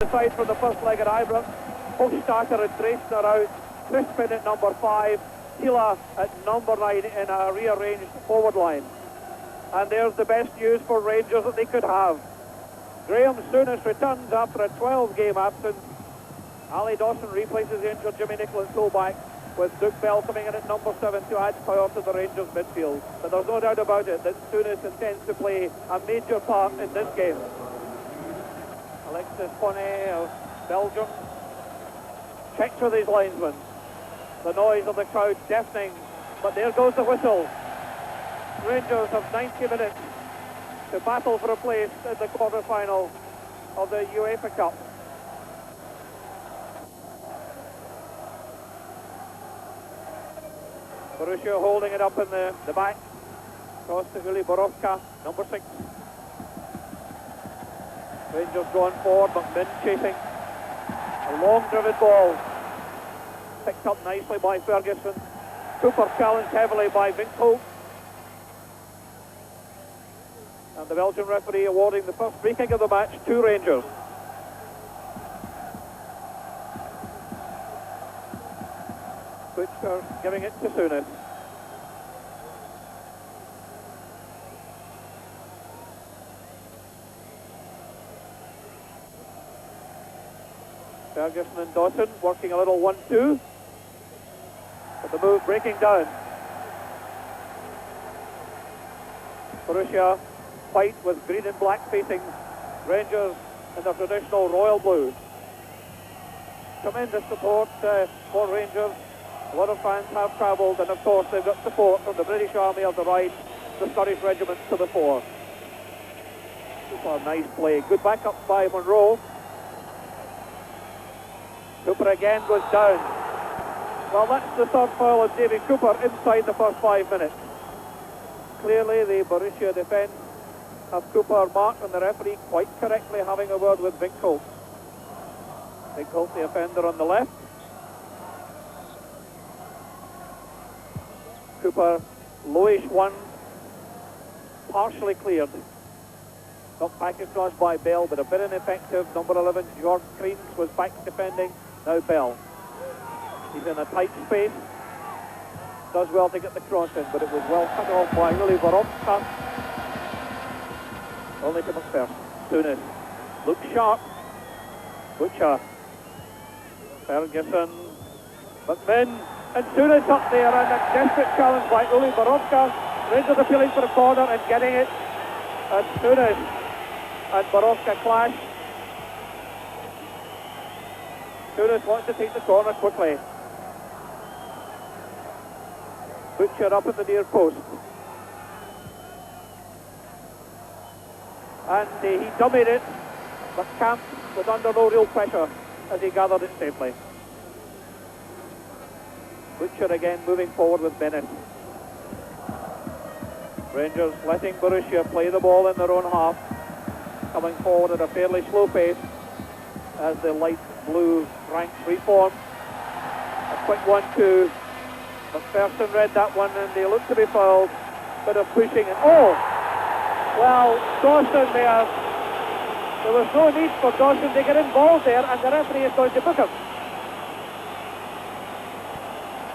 Aside from the first leg at Ibrox, Hofstadter and Dresdner out, Crispin at number 5, Tila at number 9 in a rearranged forward line. And there's the best news for Rangers that they could have. Graham Souness returns after a 12-game absence. Ali Dawson replaces the injured Jimmy Nicholl at fullback, with Duke Bell coming in at number 7 to add power to the Rangers midfield. But there's no doubt about it that Souness intends to play a major part in this game. Alexis Ponet of Belgium checks with his linesman. The noise of the crowd deafening, but there goes the whistle. Rangers have 90 minutes to battle for a place in the quarter-final of the UEFA Cup. Borussia holding it up in the back. Cross to Uli Borowka, number 6. Rangers going forward, McMinn chasing. A long driven ball. Picked up nicely by Ferguson. Cooper challenged heavily by Vinkolt. And the Belgian referee awarding the first free kick of the match to Rangers. Butcher giving it to Souness. Ferguson and Dawson working a little 1-2, but the move breaking down. Borussia white with green and black facings, Rangers in their traditional royal blue. Tremendous support for Rangers. A lot of fans have travelled, and of course they've got support from the British Army on the right, the Scottish regiments to the fore. Super nice play, good backup by Monroe. Cooper again goes down. Well, that's the third foul of Davy Cooper inside the first 5 minutes. Clearly the Borussia defence have Cooper marked and the referee quite correctly having a word with Vinkolt. Vinkolt, the offender on the left. Cooper, lowish one, partially cleared. Got back across by Bell, but a bit ineffective. Number 11, George Creans, was back defending. Now Bell. He's in a tight space. Does well to get the cross in, but it was well cut off by Uli Borowka. Only to McPherson. Souness looks sharp. Butcher. Ferguson. McMinn. And Souness up there, and a desperate challenge by Uli Borowka. Rangers appealing for a corner and getting it. And Souness and Borowka clash. Souness wants to take the corner quickly. Butcher up at the near post. And he dummied it, but Camp was under no real pressure as he gathered it safely. Butcher again moving forward with Bennett. Rangers letting Borussia play the ball in their own half, coming forward at a fairly slow pace as the light blue ranks reform. A quick 1-2. McPherson read that one and they look to be fouled. Bit of pushing and oh! Well, Dawson there was no need for Dawson to get involved there, and the referee is going to book him.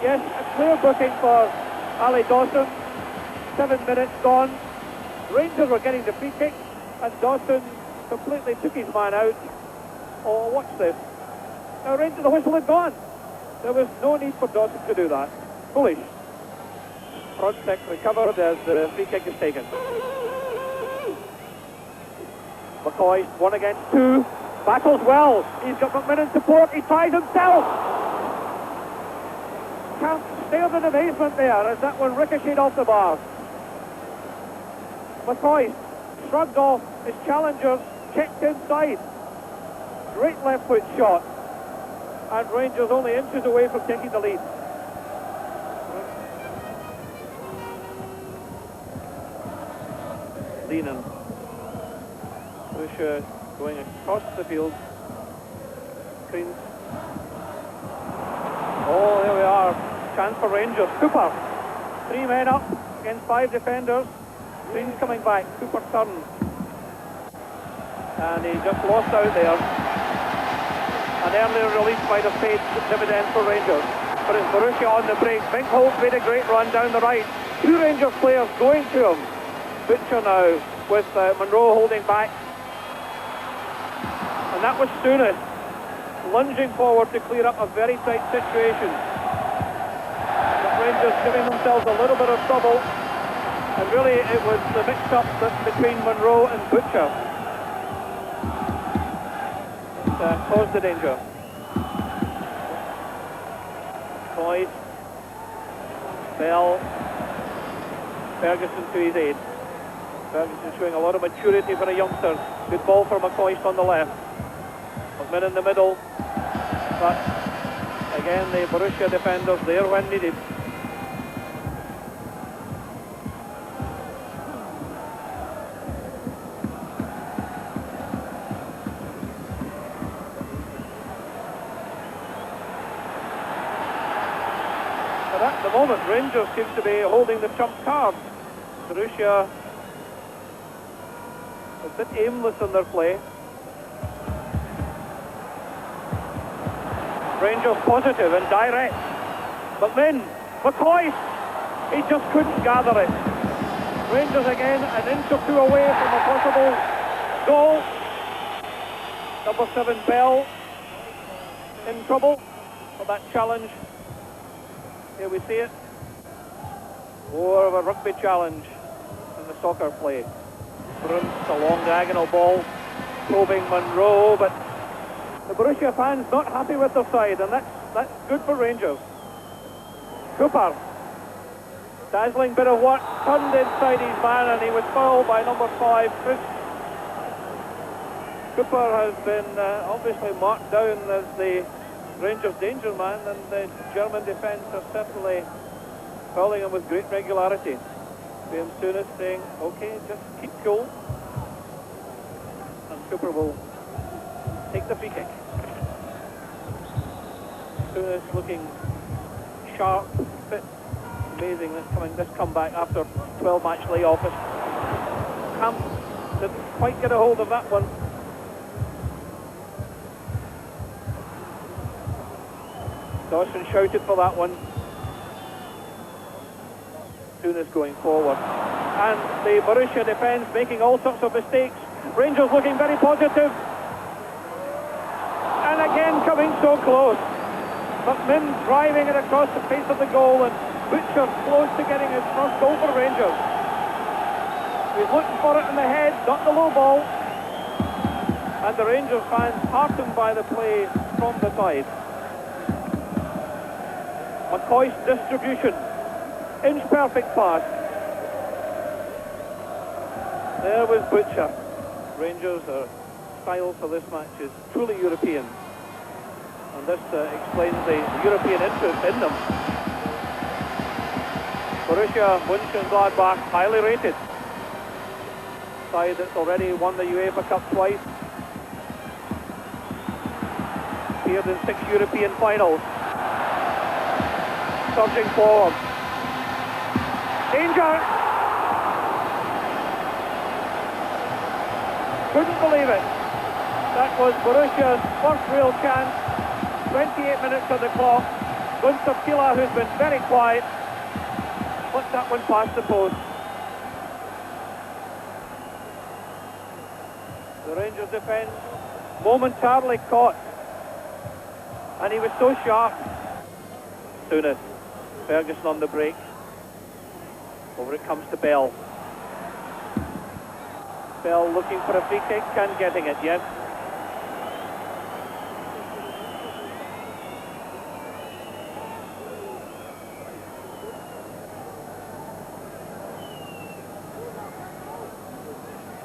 Yes, a clear booking for Ali Dawson. 7 minutes gone. Rangers were getting the free kick, and Dawson completely took his man out. Oh, watch this. Now Rangers, the whistle had gone. There was no need for Dawson to do that. Foolish. Frontek recovered as the free kick is taken. McCoy, 1 against 2. Battles well. He's got McMinn in support. He tries himself. Can't stared in amazement there as that one ricocheted off the bar. McCoy shrugged off his challengers, checked inside. Great left foot shot. And Rangers only inches away from taking the lead. Lehnen. Borussia going across the field. Creans. Oh, there we are. Chance for Rangers. Cooper. 3 men up against 5 defenders. Creans coming back. Cooper turns. And he just lost out there. An earlier release might have paid dividends for Rangers. But it's Borussia on the break. Big Holt made a great run down the right. Two Rangers players going to him. Butcher now with Monroe holding back. And that was Souness lunging forward to clear up a very tight situation. But Rangers giving themselves a little bit of trouble. And really it was the mix-up between Monroe and Butcher that caused the danger. Boyd, Bell, Ferguson to his aid. Ferguson showing a lot of maturity for a youngster. Good ball for McCoist on the left. McMinn in the middle. But again, the Borussia defenders there when needed. But at the moment, Rangers seem to be holding the trump card. Borussia a bit aimless in their play. Rangers positive and direct. McMinn, McCoist, he just couldn't gather it. Rangers again an inch or two away from a possible goal. Number 7 Bell in trouble for that challenge. Here we see it. More of a rugby challenge in the soccer play. Bruns, a long diagonal ball, probing Monroe, but the Borussia fans not happy with their side, and that's good for Rangers. Cooper, dazzling bit of work, turned inside his man, and he was fouled by number 5, Chris. Cooper has been obviously marked down as the Rangers danger man, and the German defence are certainly fouling him with great regularity. Graham Souness saying, okay, just keep cool. And Cooper will take the free kick. Souness looking sharp, fit. Amazing this comeback after 12-match layoff. Camp didn't quite get a hold of that one. Dawson shouted for that one. Souness going forward. And the Borussia defence making all sorts of mistakes. Rangers looking very positive. And again coming so close. McMinn driving it across the face of the goal, and Butcher close to getting his first goal for Rangers. He's looking for it in the head, not the low ball. And the Rangers fans heartened by the play from the side. McCoy's distribution. Inch-perfect pass. There was Butcher. Rangers' style for this match is truly European. And this explains the European interest in them. Borussia Monchengladbach, highly rated. Side that's already won the UEFA Cup twice. Appeared in 6 European finals. Surging forward. Danger! Couldn't believe it. That was Borussia's first real chance. 28 minutes on the clock. Gunther Kila, who's been very quiet, puts that one past the post. The Rangers defence momentarily caught. And he was so sharp. Souness. Ferguson on the break. Over it comes to Bell. Bell looking for a free kick and getting it, yes.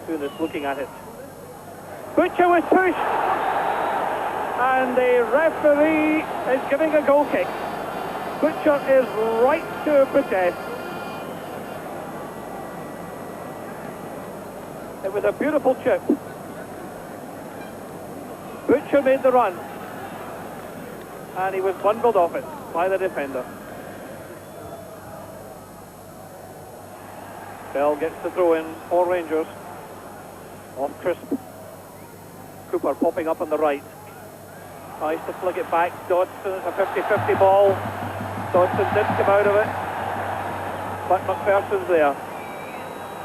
Souness looking at it. Butcher was pushed. And the referee is giving a goal kick. Butcher is right to protest. It was a beautiful chip. Butcher made the run. And he was bundled off it by the defender. Bell gets the throw in for Rangers. Off crisp. Cooper popping up on the right. Tries to flick it back. Dodson, it's a 50-50 ball. Dodson didn't come out of it, but McPherson's there.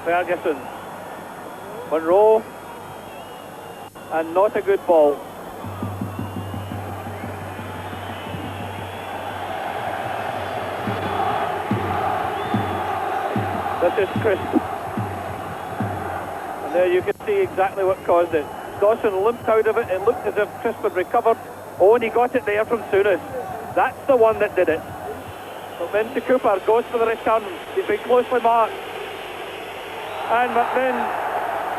Ferguson. Monroe. And not a good ball. This is crisp. And there you can see exactly what caused it. Dawson limped out of it. It looked as if Crisp had recovered. Oh, and he got it there from Souness. That's the one that did it. But then to Cooper, goes for the return. He's been closely marked. And McMinn,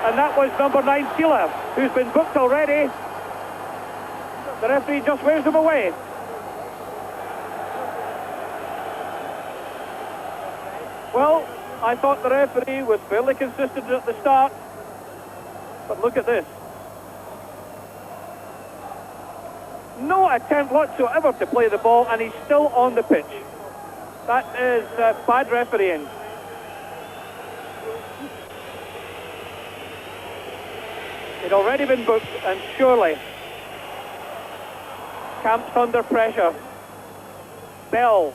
and that was number 9, Keeler, who's been booked already. The referee just waves him away. Well, I thought the referee was fairly consistent at the start. But look at this. No attempt whatsoever to play the ball, and he's still on the pitch. That is bad refereeing. He'd already been booked, and surely Camp's under pressure. Bell.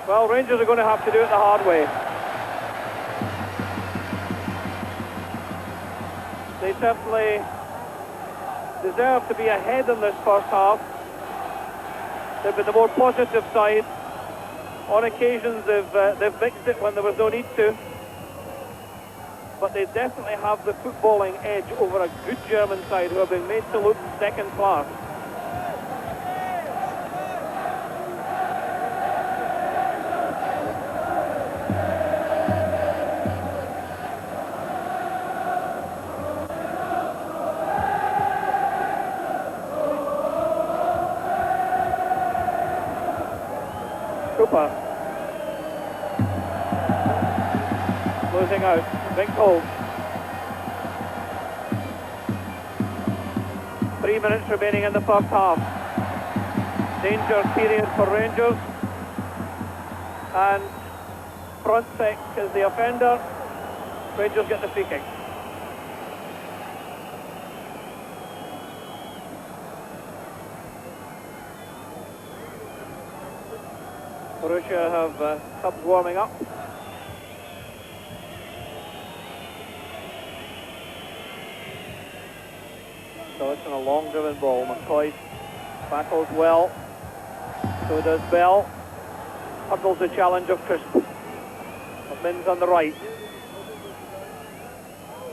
Well, Rangers are going to have to do it the hard way. They certainly deserve to be ahead in this first half. They've been the more positive side. On occasions they've mixed it when there was no need to. But they definitely have the footballing edge over a good German side who have been made to look second class. Cooper. Losing out. Big hold. 3 minutes remaining in the first half. Danger period for Rangers. And Frontek is the offender. Rangers get the free kick. Borussia have subs warming up. So it's on a long driven ball. McCoy battles well. So does Bell. Hurdles the challenge of Crisp. McMinn's on the right.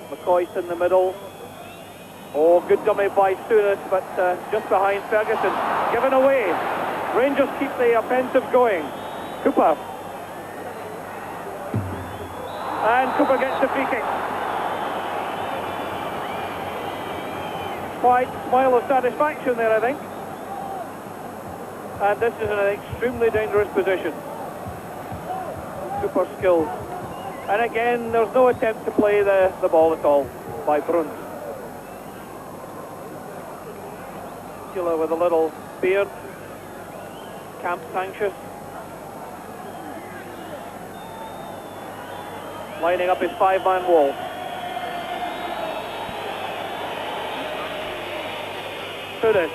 McCoy's in the middle. Oh, good dummy by Souness, but just behind Ferguson. Given away. Rangers keep the offensive going. Cooper. And Cooper gets the free kick. Quite smile of satisfaction there, I think. And this is an extremely dangerous position. Super skilled. And again, there's no attempt to play the ball at all by Bruns. Killer with a little beard. Camp's anxious. Lining up his 5-man wall. Souness.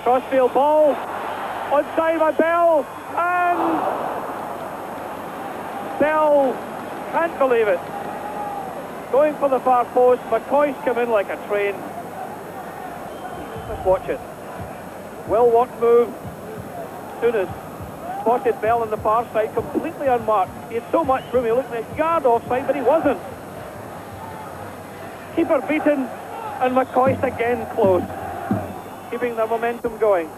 Crossfield ball. Onside by Bell. And Bell can't believe it. Going for the far post. McCoy's come in like a train. Let's watch it. Well-walked move. Souness spotted Bell on the far side, completely unmarked. He had so much room, he looked like a yard offside, but he wasn't. Keeper beaten, and McCoist again close, keeping their momentum going.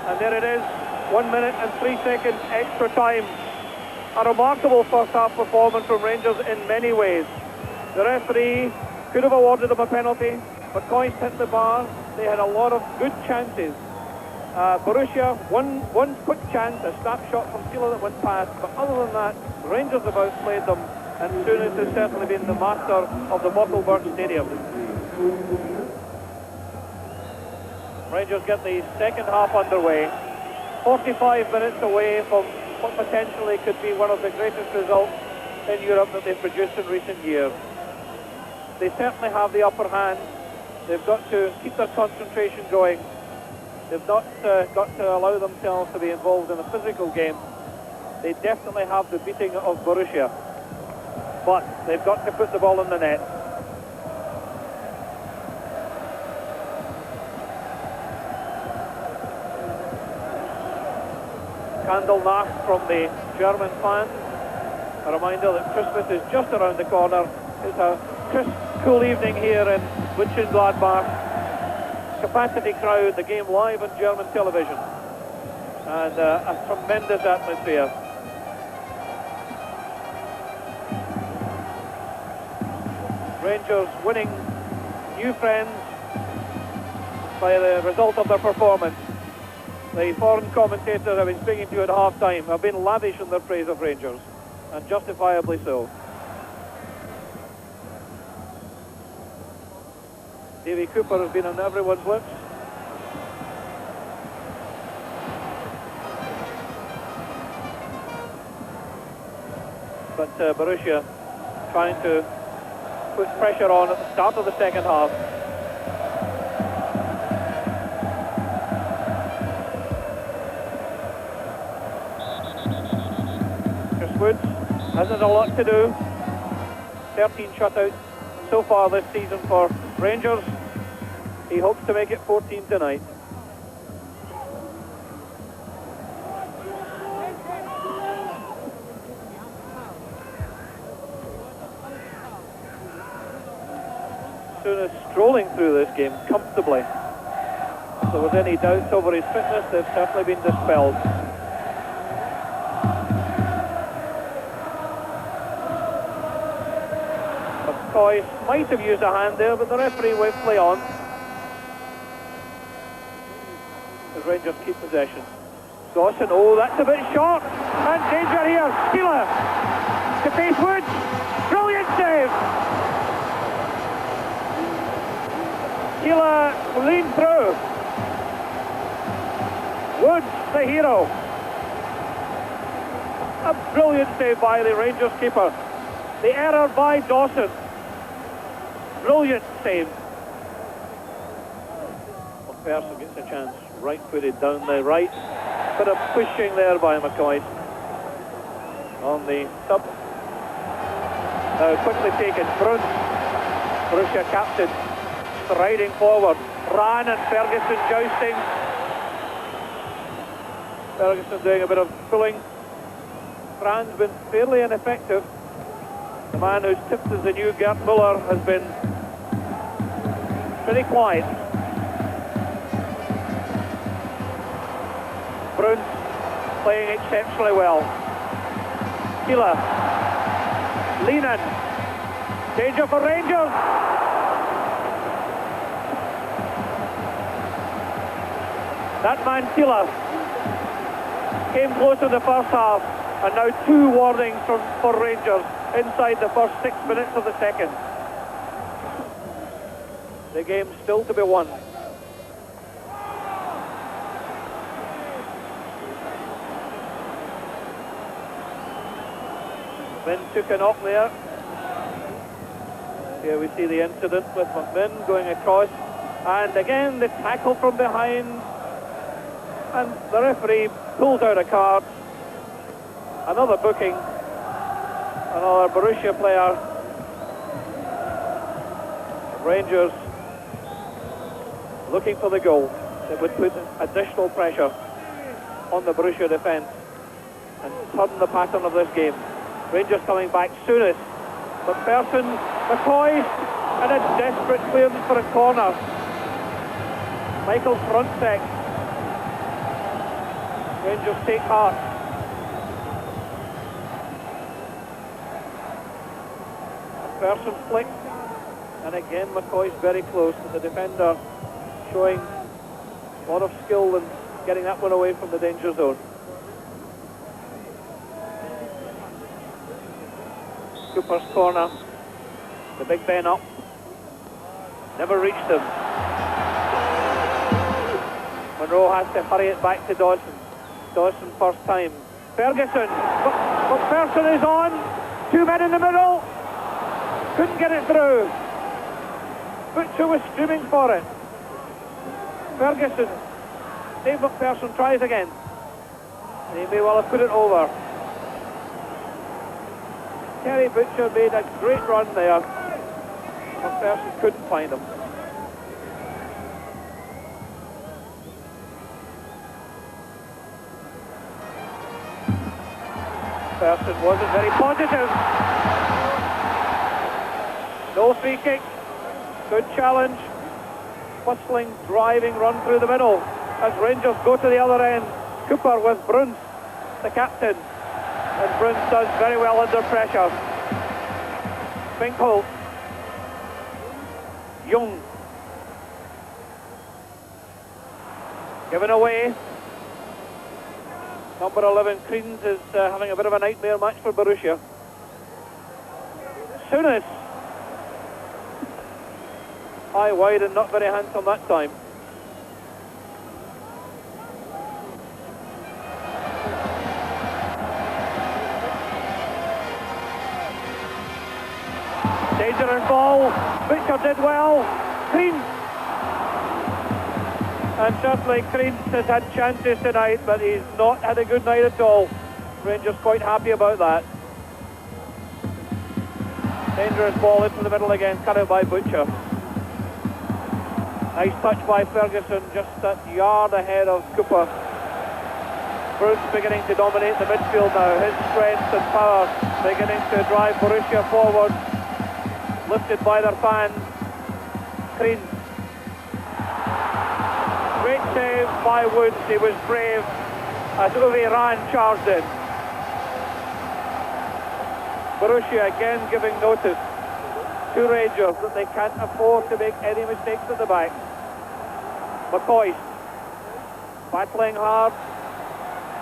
And there it is, 1 minute and 3 seconds extra time. A remarkable first half performance from Rangers in many ways. The referee could have awarded them a penalty. McCoy hit the bar. They had a lot of good chances. Borussia, one quick chance, a snapshot from Keeler that went past. But other than that, Rangers have outplayed them, and Souness has certainly been the master of the Bottlebird Stadium. Rangers get the second half underway. 45 minutes away from what potentially could be one of the greatest results in Europe that they've produced in recent years. They certainly have the upper hand. They've got to keep their concentration going. They've not got to allow themselves to be involved in a physical game. They definitely have the beating of Borussia. But they've got to put the ball in the net. Candle Nacht from the German fans. A reminder that Christmas is just around the corner. It's a crisp, cool evening here in Monchengladbach. Capacity crowd, the game live on German television. And a tremendous atmosphere. Rangers winning new friends by the result of their performance. The foreign commentators I've been speaking to at half-time have been lavish in their praise of Rangers, and justifiably so. Davy Cooper has been on everyone's lips. But Borussia trying to put pressure on at the start of the second half. Woods hasn't a lot to do. 13 shutouts so far this season for Rangers. He hopes to make it 14 tonight. Soon as strolling through this game comfortably. If there was any doubts over his fitness, they've certainly been dispelled. Might have used a hand there, but the referee will play on. The Rangers keep possession. Dawson, oh, that's a bit short. And danger here. Keeler to face Woods. Brilliant save. Keeler leaned through. Woods, the hero. A brilliant save by the Rangers keeper. The error by Dawson. Brilliant save. McPherson gets a chance, right-footed down the right. Bit of pushing there by McCoy on the sub. Now quickly taken. Bruns, Borussia captain, striding forward. Ran and Ferguson jousting. Ferguson doing a bit of pulling. Fran's been fairly ineffective. The man who's tipped as the new Gerd Müller has been pretty quiet. Bruns playing exceptionally well. Keeler. Lehnen. Danger for Rangers. That man Keeler came close in the first half, and now 2 warnings for Rangers inside the first 6 minutes of the second. The game still to be won. Min took a knock there. Here we see the incident with McMinn going across, and again the tackle from behind, and the referee pulls out a card. Another booking, another Borussia player. Rangers looking for the goal that would put additional pressure on the Borussia defence and turn the pattern of this game. Rangers coming back soonest. McPherson, McCoy, and a desperate clearance for a corner. Michael Frontek. Rangers take heart. McPherson flick, and again McCoy's very close, but the defender showing a lot of skill in getting that one away from the danger zone. Cooper's corner, the big Ben up, never reached him. Monroe has to hurry it back to Dawson. Dawson first time. Ferguson, McPherson is on, 2 men in the middle, couldn't get it through. Butcher was screaming for it. Ferguson. Dave McPherson tries again. He may well have put it over. Terry Butcher made a great run there. McPherson couldn't find him. McPherson wasn't very positive. No free kick. Good challenge. Bustling, driving run through the middle as Rangers go to the other end. Cooper with Bruns, the captain. And Bruns does very well under pressure. Finkholt. Young. Given away. Number 11, Creans, is having a bit of a nightmare match for Borussia. Souness. High, wide and not very handsome that time. Dangerous ball. Butcher did well. Creans. And certainly Creans has had chances tonight, but he's not had a good night at all. Rangers quite happy about that. Dangerous ball into the middle again, cut out by Butcher. Nice touch by Ferguson, just that yard ahead of Cooper. Bruce beginning to dominate the midfield now. His strength and power beginning to drive Borussia forward. Lifted by their fans. Crean. Great save by Woods. He was brave as Uwe Rahn charged in. Borussia again giving notice to Rangers that they can't afford to make any mistakes at the back. McCoy battling hard,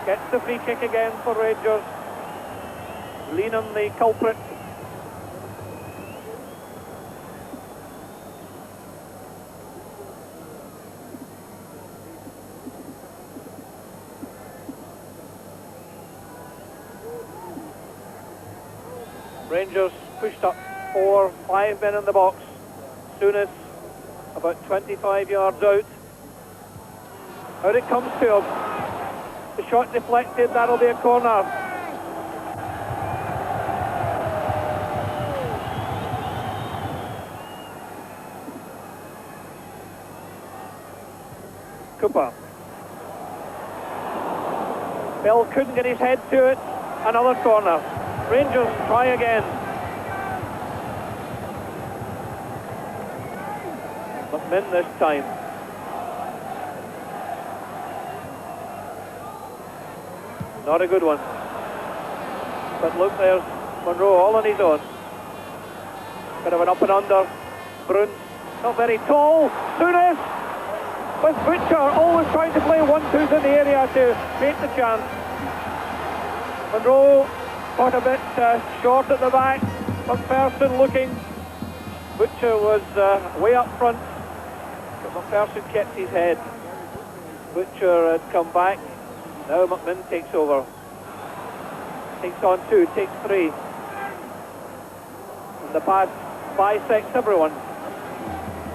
gets the free kick again for Rangers. Lean on the culprit. Rangers pushed up 4-5 men in the box. Souness about 25 yards out. Out it comes to him. The shot deflected, that'll be a corner. Cooper. Bell couldn't get his head to it. Another corner. Rangers try again. McMinn this time. Not a good one. But look, there's Monroe all on his own. Bit of an up and under. Bruns, not very tall. Souness with Butcher, always trying to play 1-2s in the area to make the chance. Monroe caught a bit short at the back. McPherson looking. Butcher was way up front, but McPherson kept his head. Butcher had come back. Now McMinn takes over. Takes on 2, takes 3. And the pass bisects everyone.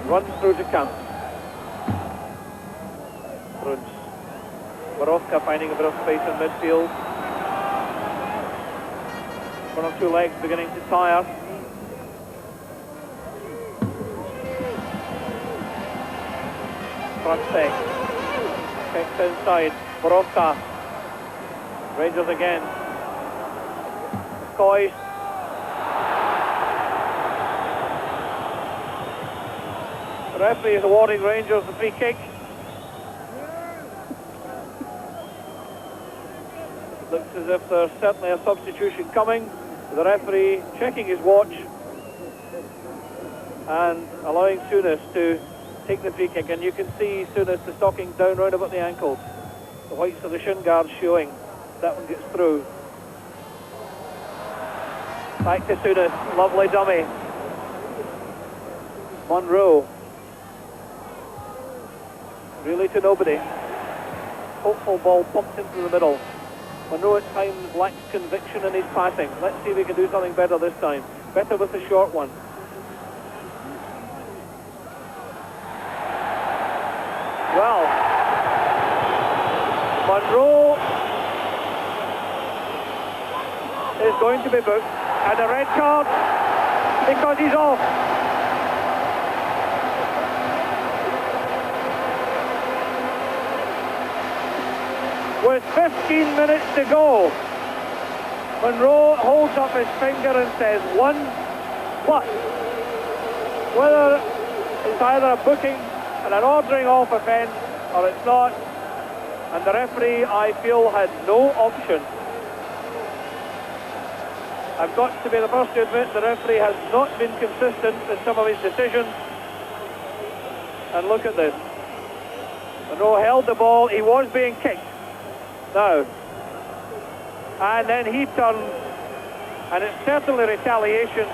Runs through to camp. Bruns. Borowka finding a bit of space in midfield. One or two legs beginning to tire. Front sec. Checks inside. Borowka. Rangers again. McCoy. The referee is awarding Rangers the free kick. Looks as if there's certainly a substitution coming. The referee checking his watch and allowing Souness to take the free kick. And you can see Souness, the stocking down round about the ankles. The whites of the shin guards showing. That one gets through. Back to Souness, lovely dummy. Monroe. Really to nobody. Hopeful ball pumped into the middle. Monroe at times lacks conviction in his passing. Let's see if we can do something better this time. Better with the short one. Well, Monroe is going to be booked, and a red card because he's off. With 15 minutes to go, Monroe holds up his finger and says, one, what? Whether it's either a booking and an ordering off offence or it's not, and the referee, I feel, had no option. I've got to be the first to admit the referee has not been consistent in some of his decisions. And look at this. Monroe held the ball, he was being kicked. Now, and then he turned, and it's certainly retaliation.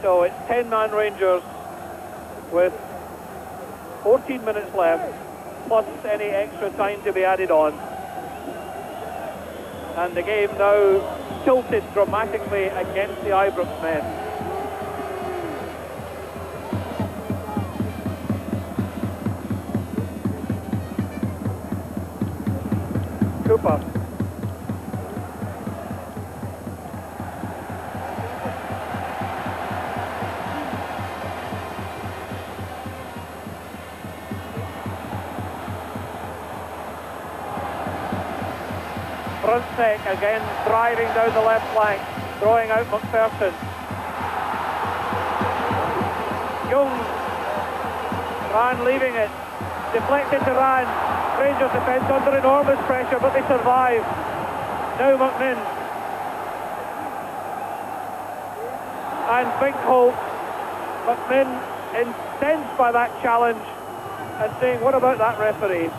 So it's 10-man Rangers with 14 minutes left, plus any extra time to be added on. And the game now tilted dramatically against the Ibrox men. Cooper. Brunswick again driving down the left flank, throwing out McPherson. Young, Ran leaving it, deflected to Ran. Rangers defence under enormous pressure, but they survive. Now McMinn. And Binkholt. McMinn incensed by that challenge and saying, what about that referee?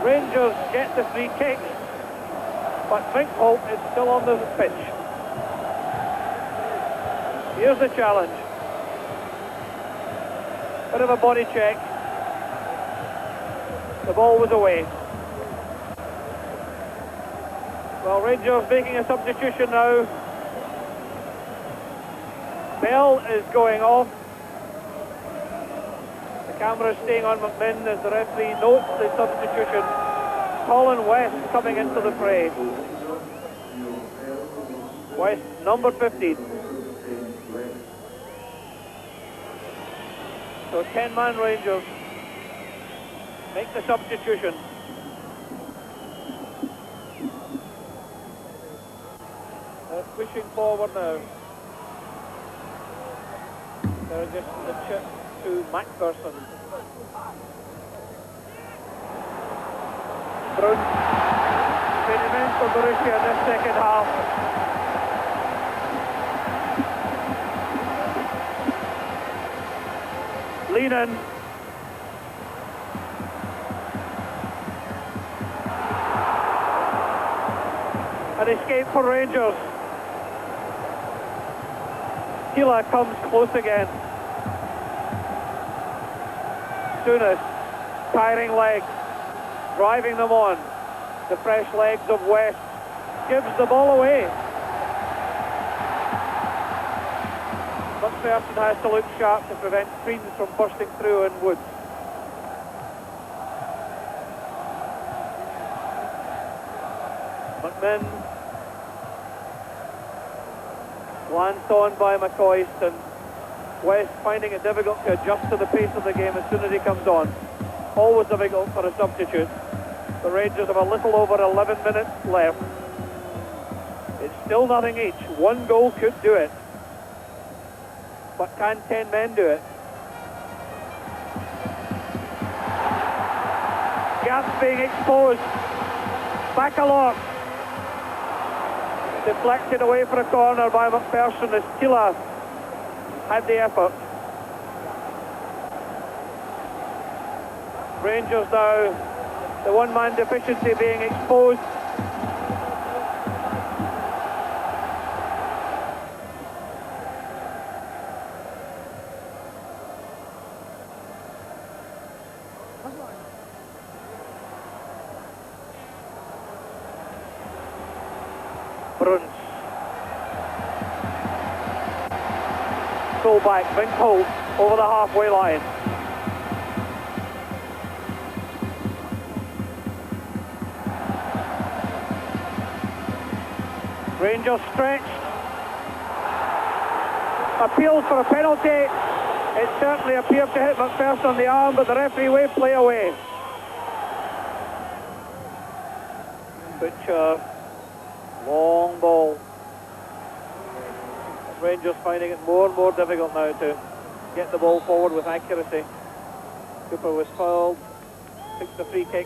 Rangers get the free kick, but Binkholt is still on the pitch. Here's the challenge. Bit of a body check. The ball was away. Well, Rangers making a substitution now. Bell is going off. The camera is staying on McMinn as the referee notes the substitution. Colin West coming into the fray. West, number 15. So 10-man Rangers make the substitution. They're pushing forward now. They're just the chip to McPherson. Bruns, been immense for Borussia in this second half. Lehnen. An escape for Rangers. Keela comes close again. Souness, tiring legs, driving them on. The fresh legs of West, gives the ball away. McPherson has to look sharp to prevent screens from bursting through in Woods. McMinn, glanced on by McCoist, and West finding it difficult to adjust to the pace of the game as soon as he comes on. Always difficult for a substitute. The Rangers have a little over 11 minutes left. It's still nothing each. One goal could do it. But can 10 men do it? Gaps being exposed. Bacalor. Deflected away for a corner by McPherson as Keela had the effort. Rangers now, the one-man deficiency being exposed. Bruns. full-back, Vincolt, over the halfway line. Rangers stretched. Appeals for a penalty. It certainly appeared to hit McPherson on the arm, but the referee waved play away. Butcher, long ball. Rangers finding it more and more difficult now to get the ball forward with accuracy. Cooper was fouled, takes the free kick.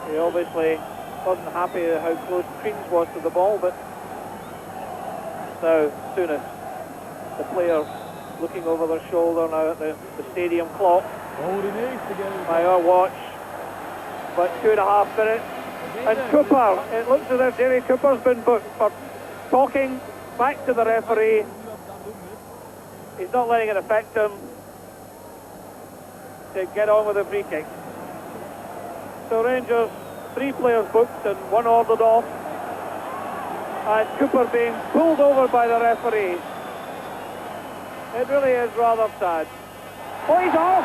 He obviously wasn't happy how close Creams was to the ball, but now Souness, the players looking over their shoulder now at the stadium clock. By our watch, but 2.5 minutes. And Cooper, it looks as if Jamie Cooper's been booked for talking back to the referee. He's not letting it affect him to get on with the free kick. So Rangers, 3 players booked and 1 ordered off. And Cooper being pulled over by the referee. It really is rather sad. Oh, he's off!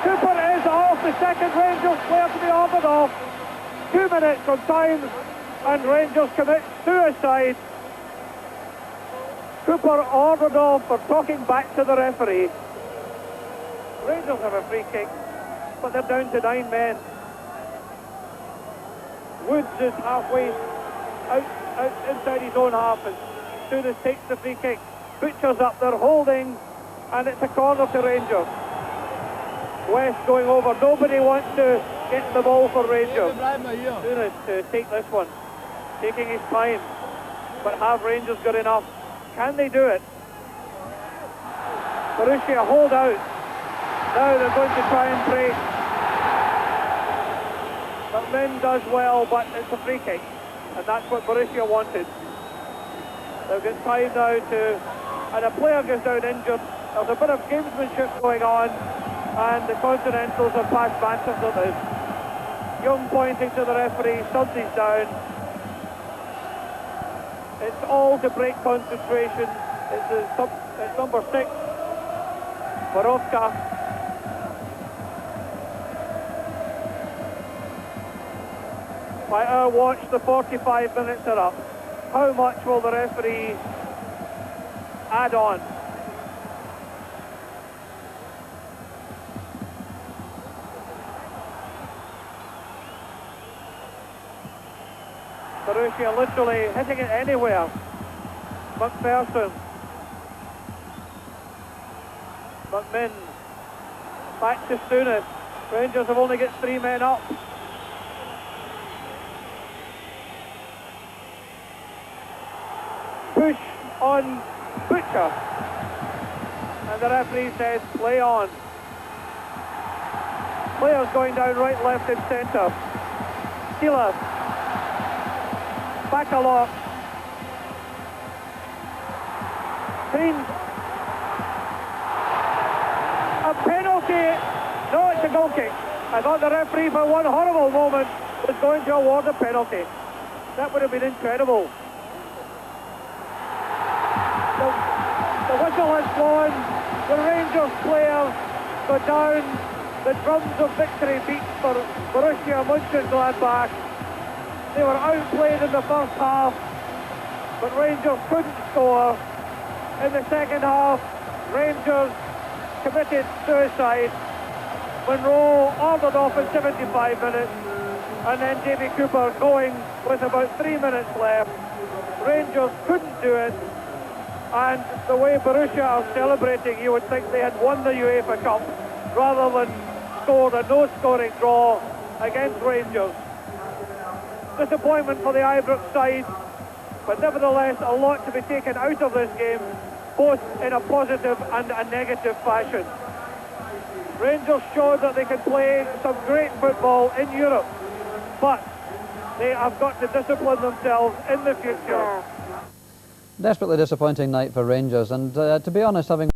Cooper is off, the second Rangers player to be ordered off. 2 minutes from time, and Rangers commit suicide. Cooper ordered off for talking back to the referee. Rangers have a free kick, but they're down to 9 men. Woods is halfway out inside his own half, and Souness takes the free kick. Butcher's up there holding, and it's a corner to Rangers. West going over. Nobody wants to get the ball for Rangers. Souness to take this one, taking his time, but have Rangers got enough? Can they do it? Borussia hold out. Now they're going to try and break. But Min does well, but it's a free kick, and that's what Borussia wanted. They've got time now to, and a player goes down injured. There's a bit of gamesmanship going on, and the Continentals have passed Manchester this. Young pointing to the referee, something's down. It's all to break concentration. It's number 6, Borussia. By our watch, the 45 minutes are up. How much will the referee add on? Borussia literally hitting it anywhere. McPherson. McMinn. Back to Souness. Rangers have only got 3 men up. Push on Butcher. And the referee says, play on. Players going down right, left and centre. Keeler. Back a lot. Creams. A penalty. No, it's a goal kick. I thought the referee for one horrible moment was going to award a penalty. That would have been incredible. The whistle has blown. The Rangers players go down. The drums of victory beat for Borussia Monchengladbach. They were outplayed in the first half, but Rangers couldn't score. In the second half, Rangers committed suicide. Monroe ordered off in 75 minutes, and then Jamie Cooper going with about 3 minutes left. Rangers couldn't do it, and the way Borussia are celebrating, you would think they had won the UEFA Cup rather than scored a no-scoring draw against Rangers. Disappointment for the Ibrox side, but nevertheless a lot to be taken out of this game, both in a positive and a negative fashion. Rangers showed that they can play some great football in Europe, but they have got to discipline themselves in the future. Desperately disappointing night for Rangers, and to be honest, having